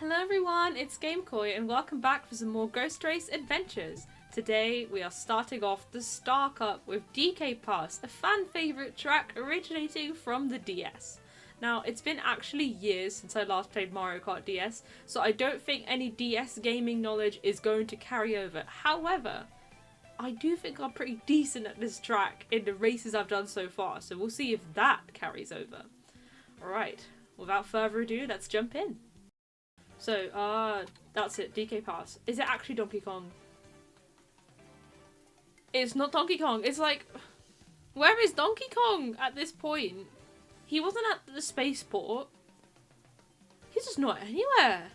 Hello everyone, it's GameKoi and welcome back for some more Ghost Race adventures. Today we are starting off the Star Cup with DK Pass, a fan favourite track originating from the DS. Now it's been actually years since I last played Mario Kart DS, so I don't think any DS gaming knowledge is going to carry over. However, I do think I'm pretty decent at this track in the races I've done so far, so we'll see if that carries over. Alright, without further ado, let's jump in. So, that's it, DK Pass. Is it actually Donkey Kong? It's not Donkey Kong, it's like... Where is Donkey Kong at this point? He wasn't at the spaceport. He's just not anywhere.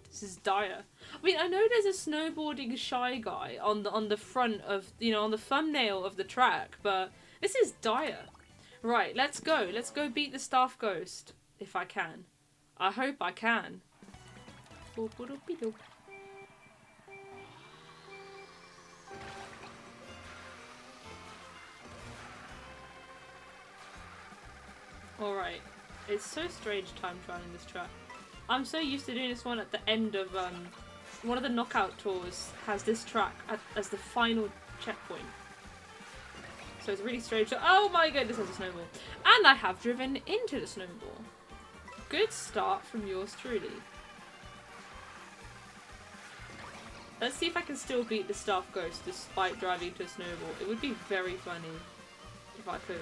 This is dire. I mean, I know there's a snowboarding shy guy on the front of, you know, on the thumbnail of the track, but this is dire. Right, let's go. Let's go beat the Staff Ghost, if I can. I hope I can. Alright, it's so strange time trialing this track. I'm so used to doing this one at the end of, one of the knockout tours has this track as the final checkpoint. So it's really strange. Oh my goodness, there's a snowball. And I have driven into the snowball. Good start from yours truly. Let's see if I can still beat the Staff Ghost despite driving to a snowball. It would be very funny if I could.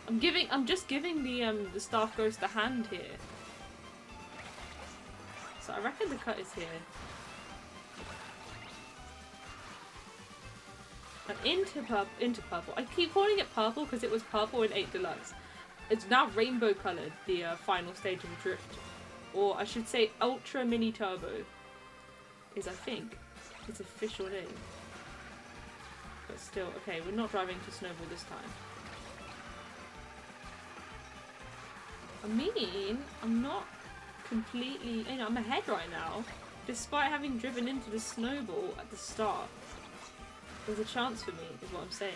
I'm just giving the Staff Ghost a hand here. So I reckon the cut is here. And into purple. I keep calling it purple because it was purple in 8 Deluxe. It's now rainbow coloured, the final stage of Drift. Or I should say Ultra Mini Turbo is, I think, its official name. But still, okay, we're not driving to snowball this time. I mean, I'm not completely, you know, I'm ahead right now, despite having driven into the snowball at the start. There's a chance for me, is what I'm saying.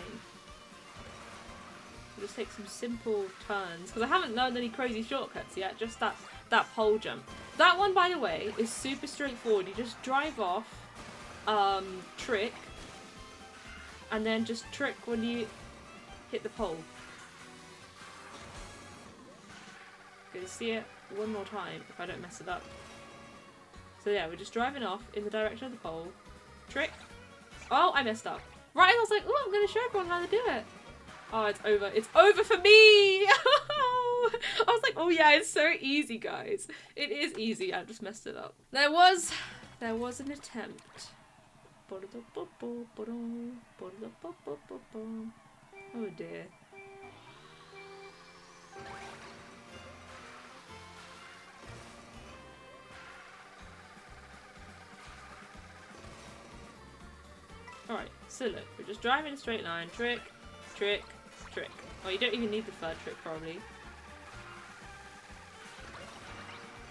I'll just take some simple turns, because I haven't learned any crazy shortcuts yet, just that pole jump. That one, by the way, is super straightforward. You just drive off, trick, and then just trick when you hit the pole. Gonna see it one more time if I don't mess it up. So yeah, we're just driving off in the direction of the pole. Trick. Oh, I messed up. Right, I was like, oh, I'm gonna show everyone how to do it. Oh, it's over. It's over for me! I was like, oh yeah, it's so easy, guys. It is easy. I just messed it up. There was an attempt. Oh dear. Alright, so look, we're just driving in a straight line. Trick, trick, trick. Oh, you don't even need the third trick, probably.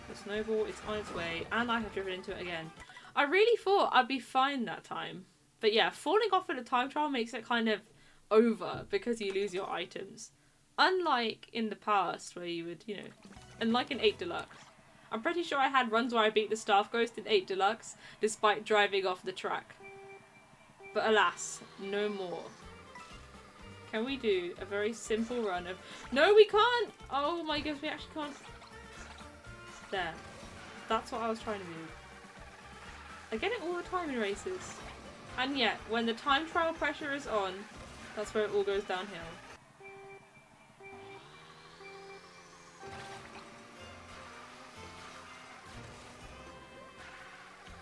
The snowball is on its way, and I have driven into it again. I really thought I'd be fine that time. But yeah, falling off in a time trial makes it kind of over, because you lose your items. Unlike in the past, where you would, you know, unlike in 8 Deluxe. I'm pretty sure I had runs where I beat the Staff Ghost in 8 Deluxe, despite driving off the track. But alas, no more. Can we do a very simple run of... No, we can't! Oh my gosh, we actually can't. There. That's what I was trying to do. I get it all the time in races. And yet, when the time trial pressure is on, that's where it all goes downhill.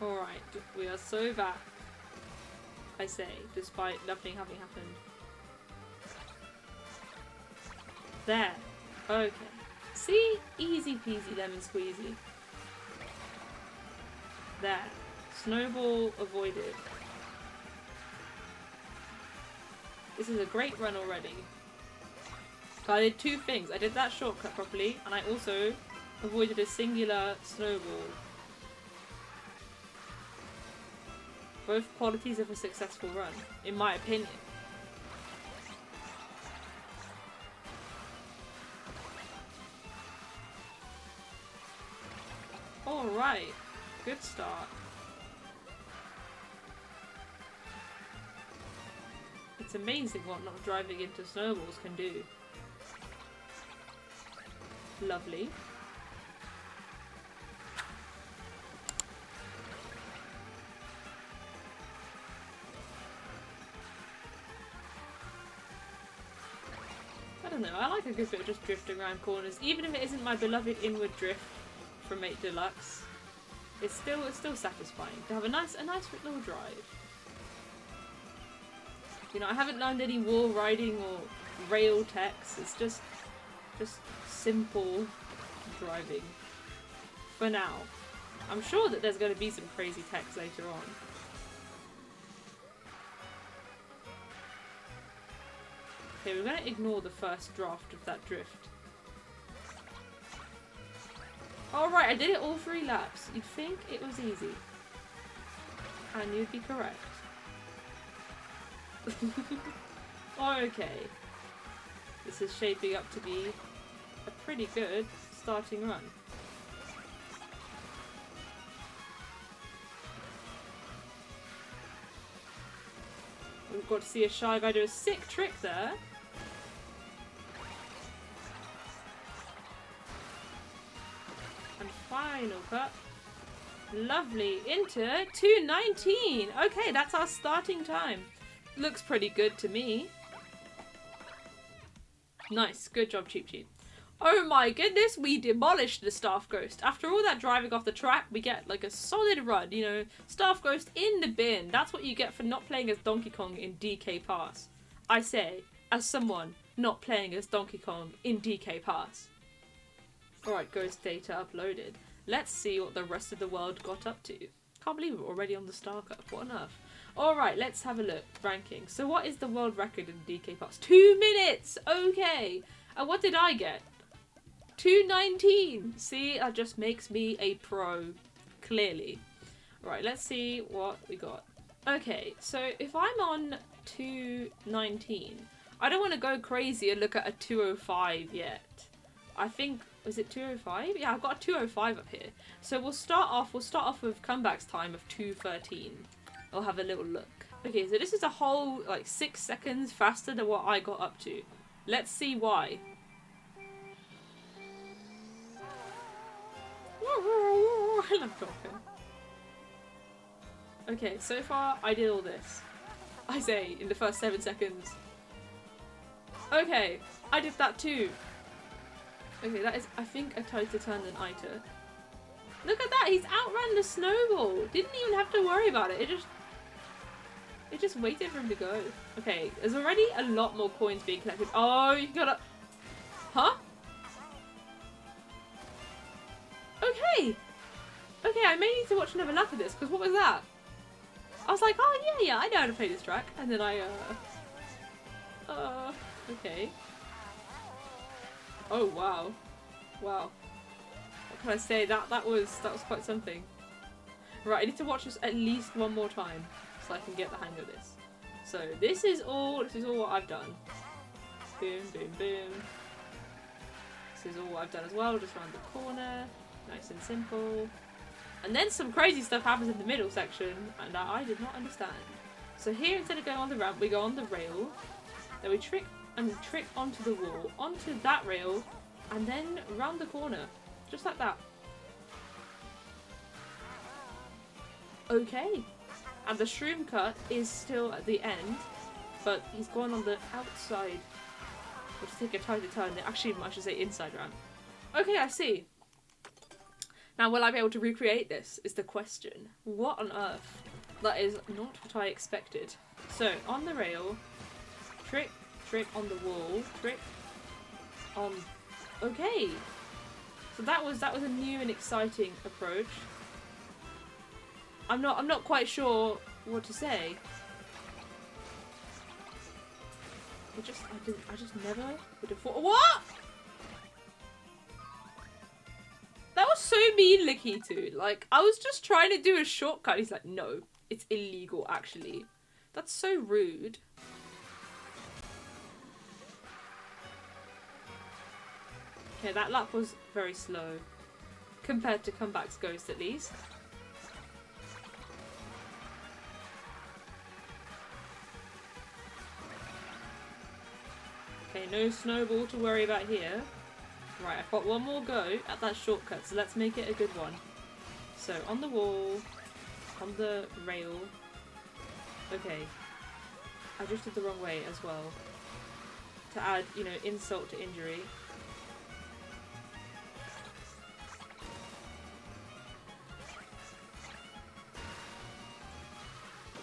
Alright, we are so back. I say, despite nothing having happened. There. Okay. See? Easy peasy lemon squeezy. There. Snowball avoided. This is a great run already. So I did two things. I did that shortcut properly, and I also avoided a singular snowball. Both qualities of a successful run, in my opinion. Alright. Good start. It's amazing what not driving into snowballs can do. Lovely. I don't know, I like a good bit of just drifting around corners, even if it isn't my beloved inward drift from 8 Deluxe. It's still satisfying to have a nice little drive. You know, I haven't learned any wall riding or rail techs. It's just simple driving for now. I'm sure that there's going to be some crazy techs later on. Okay, we're going to ignore the first draft of that drift. Alright, I did it all 3 laps. You'd think it was easy. And you'd be correct. Okay. This is shaping up to be a pretty good starting run. We've got to see a shy guy do a sick trick there. And final cut. Lovely. Into 2:19. Okay, that's our starting time. Looks pretty good to me. Nice. Good job, Cheep Cheep. Oh my goodness, we demolished the Staff Ghost. After all that driving off the track, we get like a solid run, you know. Staff Ghost in the bin. That's what you get for not playing as Donkey Kong in DK Pass. I say, as someone not playing as Donkey Kong in DK Pass. Alright, Ghost data uploaded. Let's see what the rest of the world got up to. Can't believe we're already on the Star Cup. What on earth? Alright, let's have a look. Ranking. So what is the world record in DK Pass? 2 minutes! Okay! And what did I get? 2:19! See, that just makes me a pro. Clearly. Right, let's see what we got. Okay, so if I'm on 2:19, I don't want to go crazy and look at a 2:05 yet. I think, was it 2:05? Yeah, I've got a 2:05 up here. So we'll start off with comeback's time of 2:13. I'll have a little look. Okay, so this is a whole, like, 6 seconds faster than what I got up to. Let's see why. I love talking. Okay, so far I did all this. I say, in the first 7 seconds. Okay, I did that too. Okay, that is, I think, a tighter turn than I took. Look at that, he's outrun the snowball. Didn't even have to worry about it. It just waited for him to go. Okay, there's already a lot more coins being collected. Oh, you gotta... Huh? Okay! Okay, I may need to watch another lap of this, because what was that? I was like, oh yeah, I know how to play this track. And then I, okay. Oh, wow. Wow. What can I say? That was quite something. Right, I need to watch this at least one more time, so I can get the hang of this. So, this is all what I've done. Boom, boom, boom. This is all what I've done as well, just round the corner. Nice and simple. And then some crazy stuff happens in the middle section, and that I did not understand. So here, instead of going on the ramp, we go on the rail. Then we trick onto the wall, onto that rail, and then round the corner. Just like that. Okay. And the shroom cut is still at the end, but he's gone on the outside. We'll just take a tighter turn. Actually, I should say inside ramp. Okay, I see. Now, will I be able to recreate this, is the question. What on earth? That is not what I expected. So, on the rail, trick on the wall, trick on... Okay! So that was a new and exciting approach. I'm not quite sure what to say. I just never would have thought... What?! That was so mean, Lakitu. Like, I was just trying to do a shortcut. He's like, no, it's illegal, actually. That's so rude. Okay, that lap was very slow. compared to Comeback's Ghost at least. Okay, no snowball to worry about here. Right, I've got one more go at that shortcut, so let's make it a good one. So, on the wall, on the rail. Okay. I drifted the wrong way as well. To add, you know, insult to injury.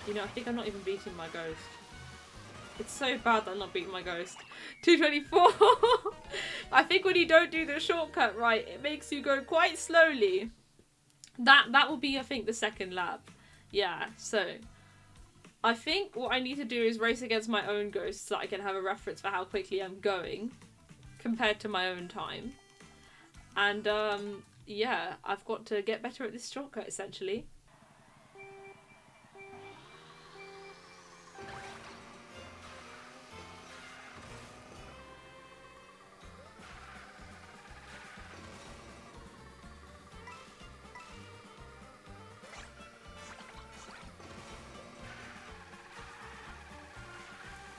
You know, I think I'm not even beating my ghost. It's so bad that I'm not beating my ghost. 224! I think when you don't do the shortcut right, it makes you go quite slowly. That will be, I think, the second lap. Yeah, so I think what I need to do is race against my own ghost so that I can have a reference for how quickly I'm going compared to my own time. And yeah, I've got to get better at this shortcut essentially.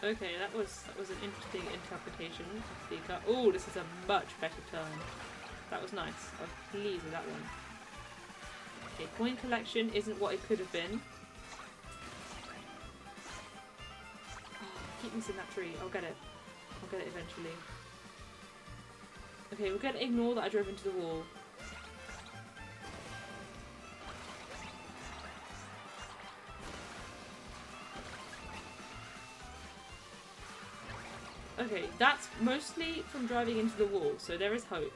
Okay, that was an interesting interpretation of the cut. Oh, this is a much better turn. That was nice. I was pleased with that one. Okay, coin collection isn't what it could have been. Oh, I keep missing that tree. I'll get it. I'll get it eventually. Okay, we're gonna ignore that I drove into the wall. Okay, that's mostly from driving into the wall, so there is hope.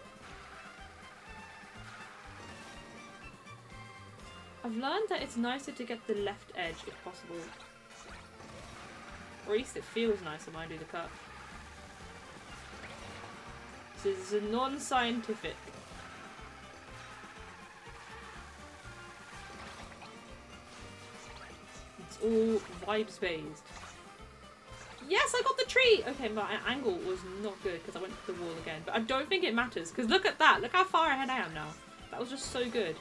I've learned that it's nicer to get the left edge if possible. Or at least it feels nicer when I do the cut. So this is a non-scientific. It's all vibes based. Yes, I got the tree! Okay, my angle was not good because I went to the wall again. But I don't think it matters because look at that. Look how far ahead I am now. That was just so good.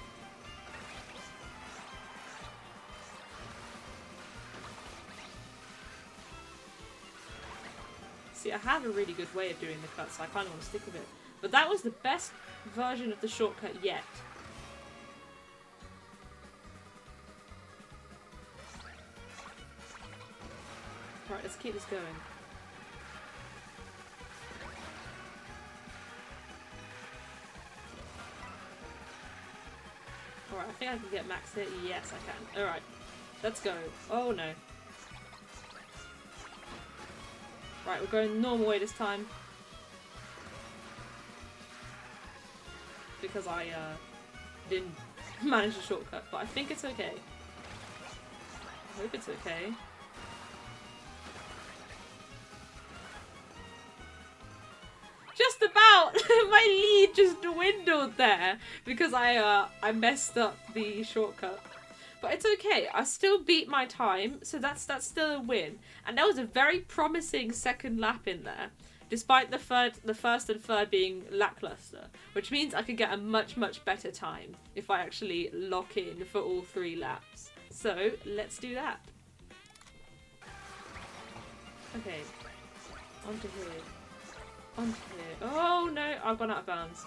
See, I have a really good way of doing the cut, so I kind of want to stick with it. But that was the best version of the shortcut yet. Right, let's keep this going. Alright, I think I can get max hit. Yes, I can. Alright, let's go. Oh no. Right, we're going normal way this time. Because I didn't manage the shortcut, but I think it's okay. I hope it's okay. Just about! My lead just dwindled there because I messed up the shortcut. But it's okay, I still beat my time, so that's still a win. And there was a very promising second lap in there, despite the first and third being lackluster, which means I could get a much better time if I actually lock in for all 3 laps. So let's do that. Okay, onto here. Onto here. Oh no, I've gone out of bounds.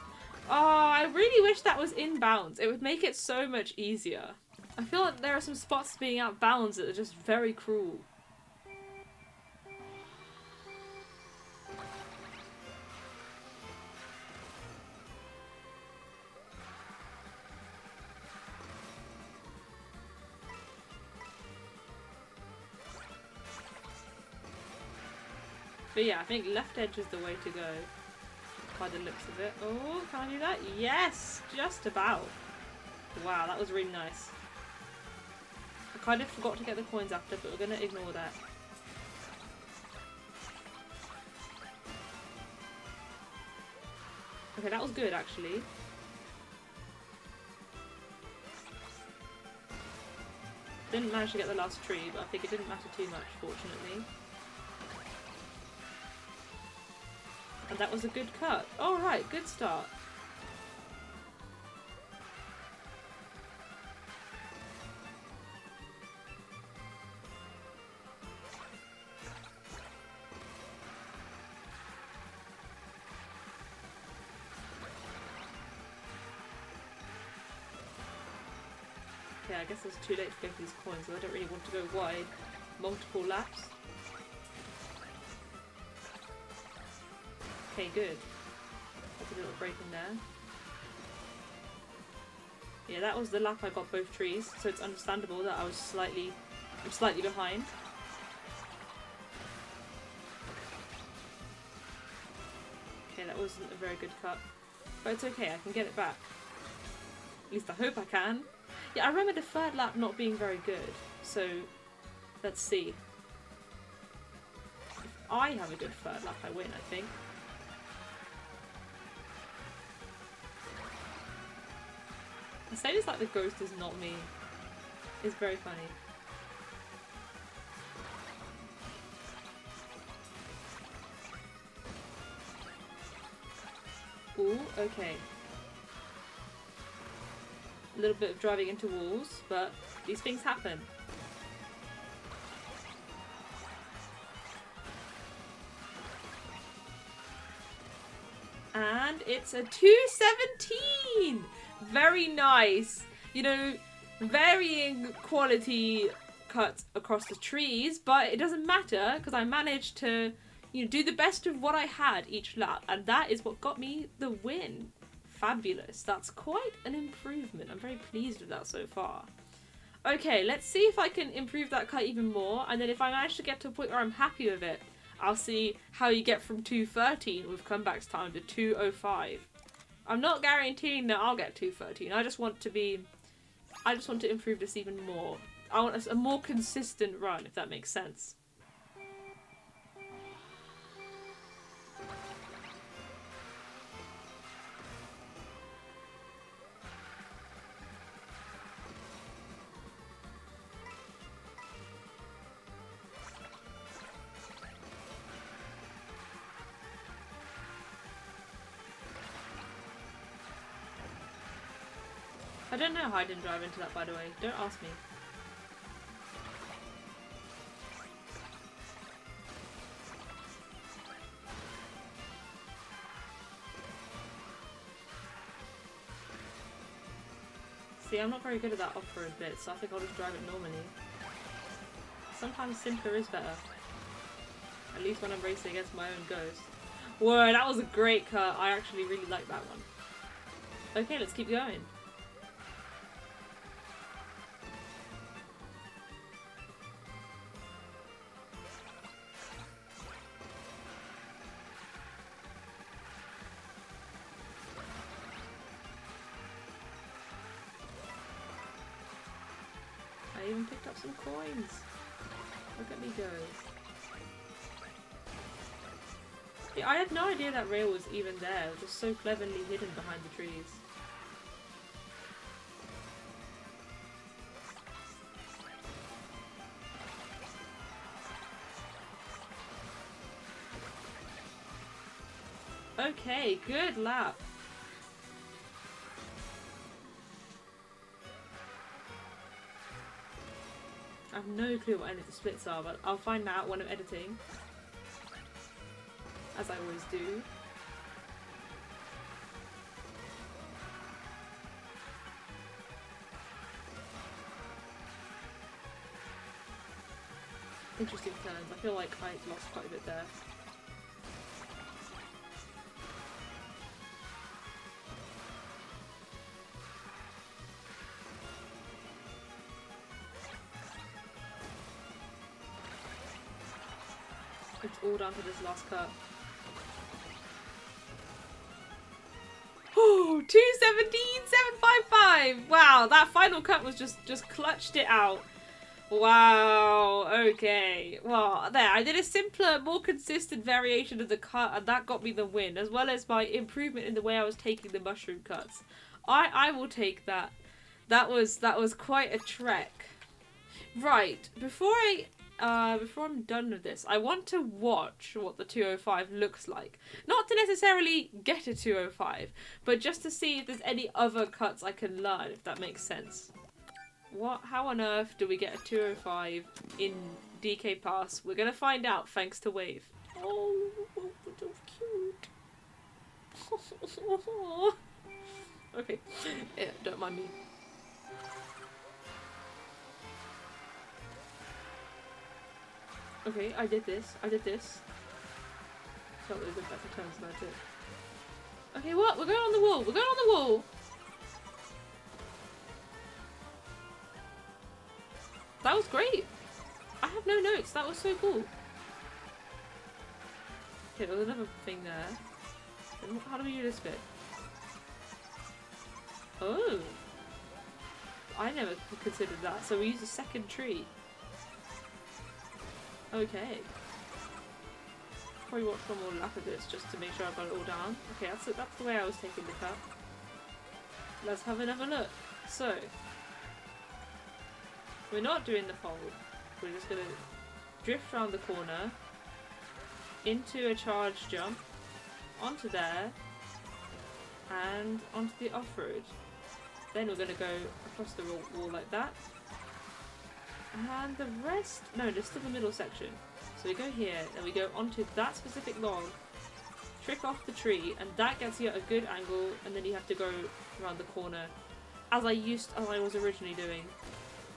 Oh, I really wish that was in bounds. It would make it so much easier. I feel like there are some spots being out of bounds that are just very cruel. But yeah, I think left edge is the way to go. By the looks of it. Oh, can I do that? Yes! Just about. Wow, that was really nice. I kind of forgot to get the coins after, but we're going to ignore that. Okay, that was good actually. Didn't manage to get the last tree, but I think it didn't matter too much, fortunately. And that was a good cut. Alright, good start. Okay, I guess it's too late to go for these coins, so I don't really want to go wide. Multiple laps. Okay, good. That's a little break in there. Yeah, that was the lap I got both trees, so it's understandable that I'm slightly behind. Okay, that wasn't a very good cut. But it's okay, I can get it back. At least I hope I can. Yeah, I remember the third lap not being very good, so let's see. If I have a good third lap, I win, I think. The same as like the ghost is not me. It's very funny. Ooh, okay. A little bit of driving into walls, but these things happen. And it's a 217! Very nice. You know, varying quality cuts across the trees, but it doesn't matter because I managed to, you know, do the best of what I had each lap, and that is what got me the win. Fabulous. That's quite an improvement. I'm very pleased with that so far. Okay, let's see if I can improve that cut even more, and then if I manage to get to a point where I'm happy with it, I'll see how you get from 213 with comebacks time to 205. I'm not guaranteeing that I'll get 213. I just want to improve this even more. I want a more consistent run, if that makes sense. I don't know how I didn't drive into that, by the way. Don't ask me. See, I'm not very good at that off-road bit, so I think I'll just drive it normally. Sometimes simpler is better. At least when I'm racing against my own ghost. Whoa, that was a great cut. I actually really like that one. Okay, let's keep going. I even picked up some coins. Look at me go. Yeah, I had no idea that rail was even there. It was just so cleverly hidden behind the trees. Okay, good lap. I have no clue what any of the splits are, but I'll find out when I'm editing. As I always do. Interesting turns. I feel like I lost quite a bit there. It's all down to this last cut. Oh, 217, 755! Wow, that final cut was just clutched it out. Wow, okay. Well, there, I did a simpler, more consistent variation of the cut, and that got me the win, as well as my improvement in the way I was taking the mushroom cuts. I will take that. That was quite a trek. Right, before I'm done with this, I want to watch what the 205 looks like. Not to necessarily get a 205, but just to see if there's any other cuts I can learn, if that makes sense. How on earth do we get a 205 in DK Pass? We're gonna find out thanks to Wave. Oh, so cute. Okay, yeah, don't mind me. Okay, I did this. I did this. Felt really good better turns than I did. Okay, what? We're going on the wall. We're going on the wall. That was great. I have no notes. That was so cool. Okay, there was another thing there. How do we do this bit? Oh. I never considered that. So we use a second tree. Okay. Probably watch one more lap of this just to make sure I've got it all down. Okay, that's the way I was taking the cut. Let's have another look. So, we're not doing the fold. We're just gonna drift around the corner, into a charge jump, onto there, and onto the off-road. Then we're gonna go across the wall like that. And the rest, no, just to the middle section. So we go here, then we go onto that specific log, trick off the tree, and that gets you at a good angle, and then you have to go around the corner, as I was originally doing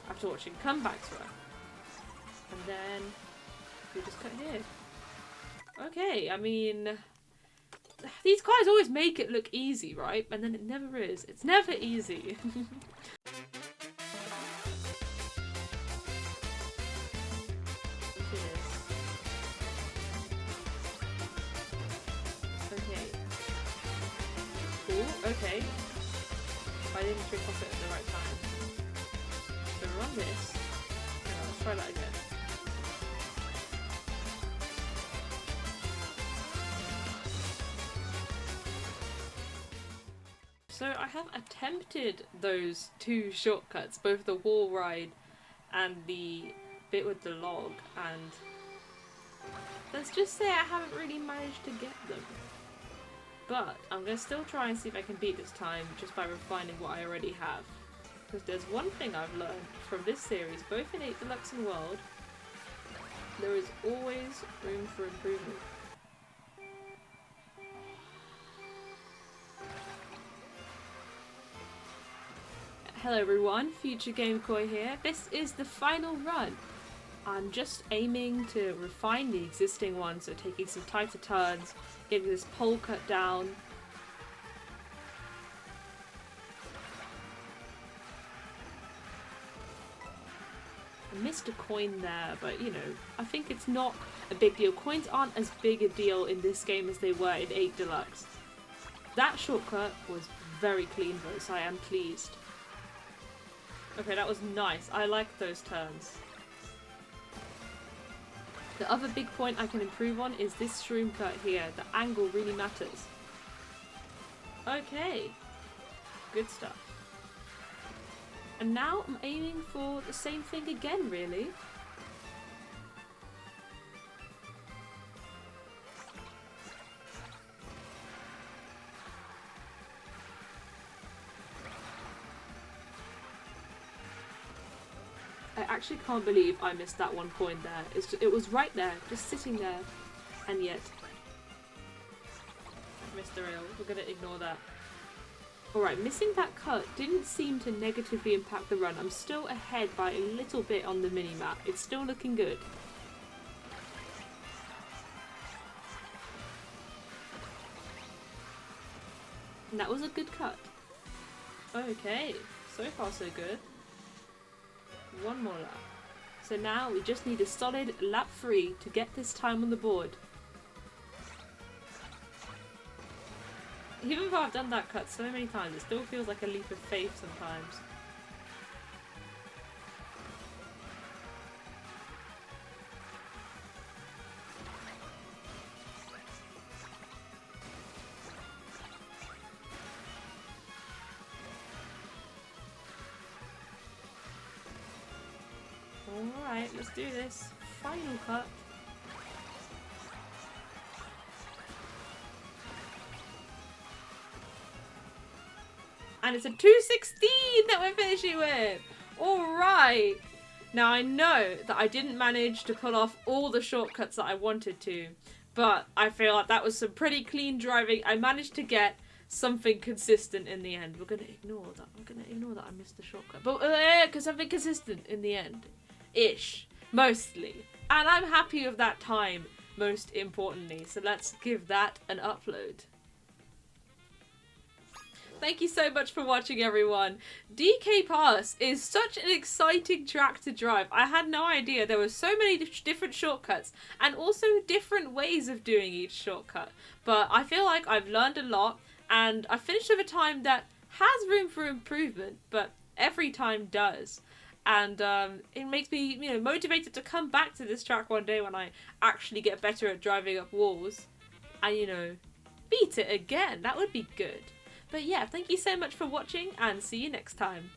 after watching comebacks run. And then we just cut here. Okay, I mean, these guys always make it look easy, right? And then it never is. It's never easy. Okay. I didn't trick off it at the right time. So run this. Hang on, let's try that again. So I have attempted those two shortcuts, both the wall ride and the bit with the log, and let's just say I haven't really managed to get them. But I'm going to still try and see if I can beat this time just by refining what I already have. Because there's one thing I've learned from this series, both in 8 Deluxe and World, there is always room for improvement. Hello everyone, Future Game Koi here. This is the final run. I'm just aiming to refine the existing one, so taking some tighter turns, getting this pole cut down. I missed a coin there, but you know, I think it's not a big deal. Coins aren't as big a deal in this game as they were in 8 Deluxe. That shortcut was very clean though, so I am pleased. Okay, that was nice. I like those turns. The other big point I can improve on is this shroom cut here. The angle really matters. Okay. Good stuff. And now I'm aiming for the same thing again, really. I actually can't believe I missed that one coin there. It was right there, just sitting there, and yet I missed the rail. We're gonna ignore that. Alright, missing that cut didn't seem to negatively impact the run. I'm still ahead by a little bit on the mini-map. It's still looking good. And that was a good cut. Okay, so far so good. One more lap. So now we just need a solid lap 3 to get this time on the board. Even though I've done that cut so many times, it still feels like a leap of faith sometimes. Alright, let's do this. Final cut. And it's a 216 that we're finishing with! Alright! Now I know that I didn't manage to pull off all the shortcuts that I wanted to, but I feel like that was some pretty clean driving. I managed to get something consistent in the end. We're gonna ignore that. We're gonna ignore that I missed the shortcut. But because something consistent in the end. Ish. Mostly. And I'm happy with that time, most importantly. So let's give that an upload. Thank you so much for watching, everyone. DK Pass is such an exciting track to drive. I had no idea there were so many different shortcuts and also different ways of doing each shortcut. But I feel like I've learned a lot, and I finished with a time that has room for improvement, but every time does. And it makes me, you know, motivated to come back to this track one day when I actually get better at driving up walls and, you know, beat it again. That would be good. But yeah, thank you so much for watching, and see you next time.